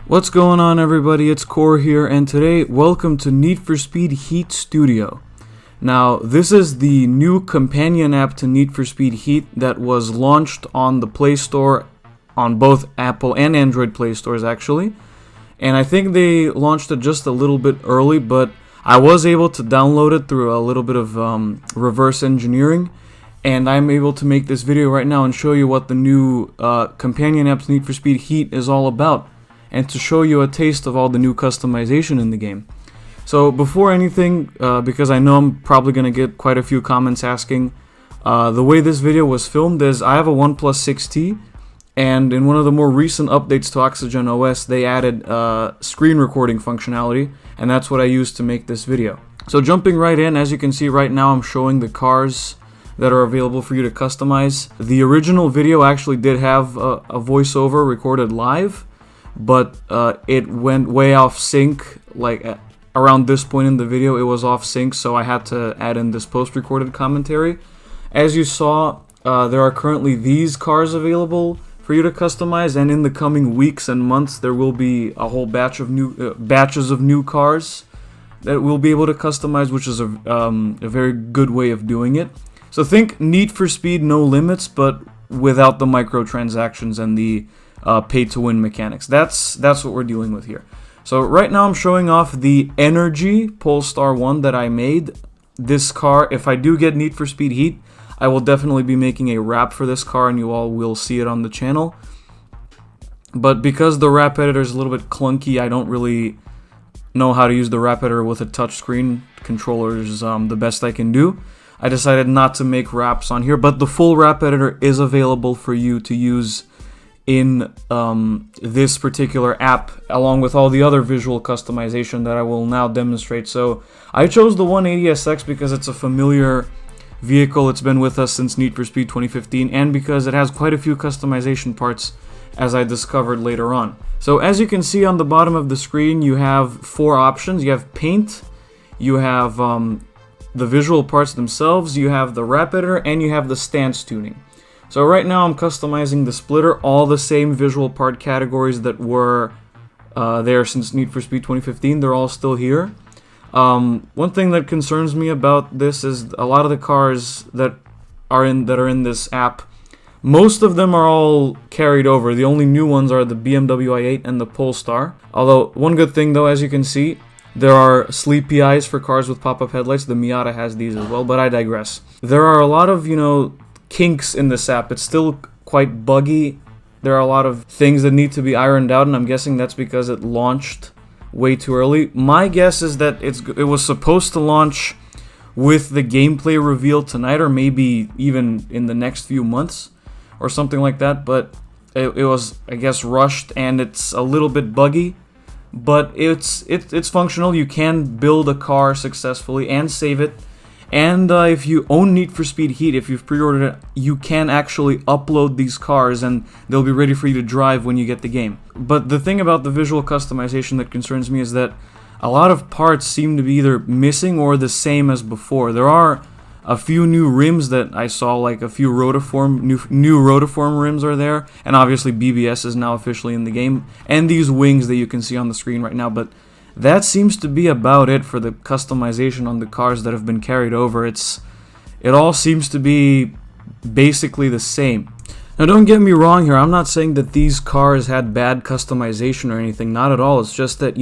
What's going on, everybody? It's Core here, and today, welcome to Need for Speed Heat Studio. Now, this is the new companion app to Need for Speed Heat that was launched on the Play Store, on both Apple and Android Play Stores, actually. And I think they launched it just a little bit early, but I was able to download it through a little bit of reverse engineering, and I'm able to make this video right now and show you what the new companion app to Need for Speed Heat is all about, and to show you a taste of all the new customization in the game. So before anything, because I know I'm probably going to get quite a few comments asking, the way this video was filmed is I have a OnePlus 6T, and in one of the more recent updates to OxygenOS, they added screen recording functionality, and that's what I used to make this video. So jumping right in, as you can see right now, I'm showing the cars that are available for you to customize. The original video actually did have a voiceover recorded live, but it went way off sync. Like around this point in the video, it was off sync, so I had to add in this post-recorded commentary. As you saw, there are currently these cars available for you to customize, and in the coming weeks and months, there will be a whole batch of new batches of new cars that we'll be able to customize, which is a very good way of doing it. So think Need for Speed No Limits, but without the microtransactions and the pay-to-win mechanics. That's what we're dealing with here. So right now I'm showing off the Energy Polestar 1 that I made. This car, if I do get Need for Speed Heat, I will definitely be making a wrap for this car, and you all will see it on the channel. But because the wrap editor is a little bit clunky, I don't really know how to use the wrap editor with a touchscreen. Controller is the best I can do. I decided not to make wraps on here, but the full wrap editor is available for you to use in this particular app, along with all the other visual customization that I will now demonstrate. So I chose the 180SX because it's a familiar vehicle. It's been with us since Need for Speed 2015, and because it has quite a few customization parts, as I discovered later on. So as you can see on the bottom of the screen, you have four options. You have paint, you have the visual parts themselves, you have the wrap editor, and you have the stance tuning. So right now I'm customizing the splitter, all the same visual part categories that were there since Need for Speed 2015, they're all still here. One thing that concerns me about this is a lot of the cars that are in this app, most of them are all carried over. The only new ones are the BMW i8 and the Polestar. Although, one good thing though, as you can see, there are sleepy eyes for cars with pop-up headlights. The Miata has these as well, but I digress. There are a lot of, kinks in this app. It's still quite buggy. There are a lot of things that need to be ironed out, and I'm guessing that's because it launched way too early. My guess is that it was supposed to launch with the gameplay reveal tonight, or maybe even in the next few months or something like that, but it was, I guess, rushed, and it's a little bit buggy, but it's functional. You can build a car successfully and save it. And if you own Need for Speed Heat, if you've pre-ordered it, you can actually upload these cars and they'll be ready for you to drive when you get the game. But the thing about the visual customization that concerns me is that a lot of parts seem to be either missing or the same as before. There are a few new rims that I saw, like a few rotiform, new rotiform rims are there, and obviously BBS is now officially in the game, and these wings that you can see on the screen right now, but that seems to be about it for the customization on the cars that have been carried over. It all seems to be basically the same. Now don't get me wrong here, I'm not saying that these cars had bad customization or anything, not at all. It's just that,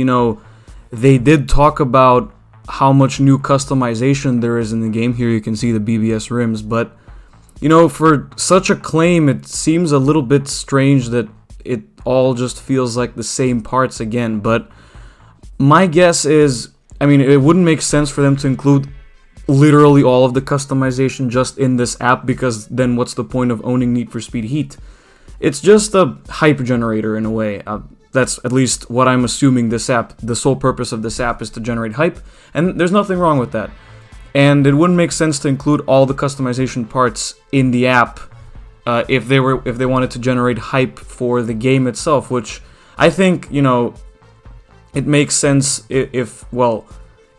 they did talk about how much new customization there is in the game. Here you can see the BBS rims, but, for such a claim, it seems a little bit strange that it all just feels like the same parts again, but my guess is, it wouldn't make sense for them to include literally all of the customization just in this app, because then what's the point of owning Need for Speed Heat? It's just a hype generator in a way. That's at least what I'm assuming this app, the sole purpose of this app is to generate hype, and there's nothing wrong with that. And it wouldn't make sense to include all the customization parts in the app if they wanted to generate hype for the game itself, which I think, it makes sense if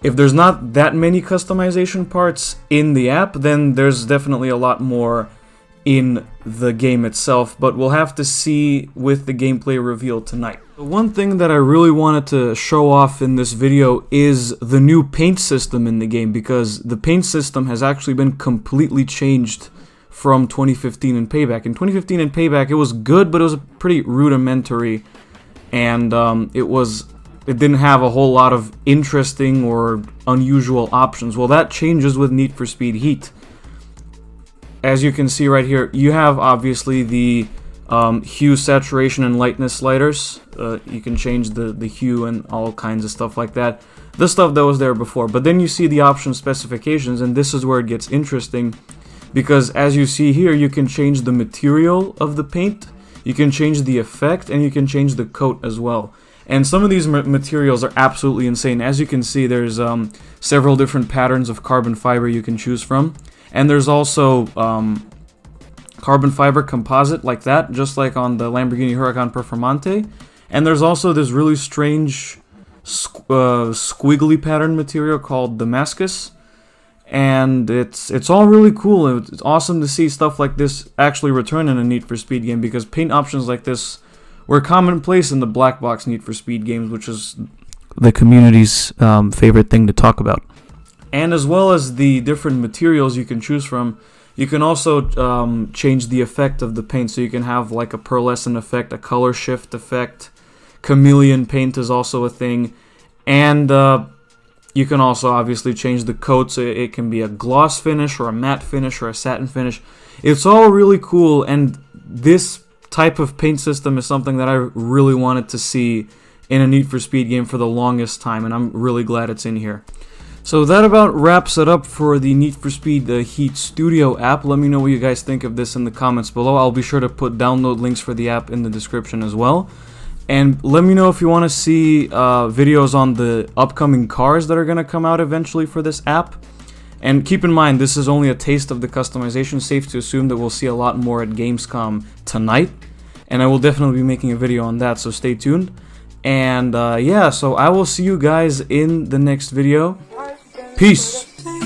there's not that many customization parts in the app, then there's definitely a lot more in the game itself, but we'll have to see with the gameplay reveal tonight. The one thing that I really wanted to show off in this video is the new paint system in the game, because the paint system has actually been completely changed from 2015 and Payback. In 2015 and Payback, it was good, but it was pretty rudimentary, and it didn't have a whole lot of interesting or unusual options. Well, that changes with Need for Speed Heat. As you can see right here, you have obviously the hue, saturation, and lightness sliders. You can change the hue and all kinds of stuff like that. The stuff that was there before. But then you see the option specifications, and this is where it gets interesting, because as you see here, you can change the material of the paint, you can change the effect, and you can change the coat as well. And some of these materials are absolutely insane. As you can see, there's several different patterns of carbon fiber you can choose from. And there's also carbon fiber composite like that, just like on the Lamborghini Huracan Performante. And there's also this really strange squiggly pattern material called Damascus. And it's all really cool. It's awesome to see stuff like this actually return in a Need for Speed game, because paint options like this were commonplace in the black box Need for Speed games, which is the community's favorite thing to talk about. And as well as the different materials you can choose from, you can also change the effect of the paint. So you can have like a pearlescent effect, a color shift effect, chameleon paint is also a thing, and you can also obviously change the coat, so it can be a gloss finish or a matte finish or a satin finish. It's all really cool, and this type of paint system is something that I really wanted to see in a Need for Speed game for the longest time, and I'm really glad it's in here. So that about wraps it up for the Need for Speed Heat Studio app. Let me know what you guys think of this in the comments below. I'll be sure to put download links for the app in the description as well. And let me know if you want to see videos on the upcoming cars that are going to come out eventually for this app. And keep in mind, this is only a taste of the customization. Safe to assume that we'll see a lot more at Gamescom tonight. And I will definitely be making a video on that, so stay tuned. And yeah, so I will see you guys in the next video. Peace!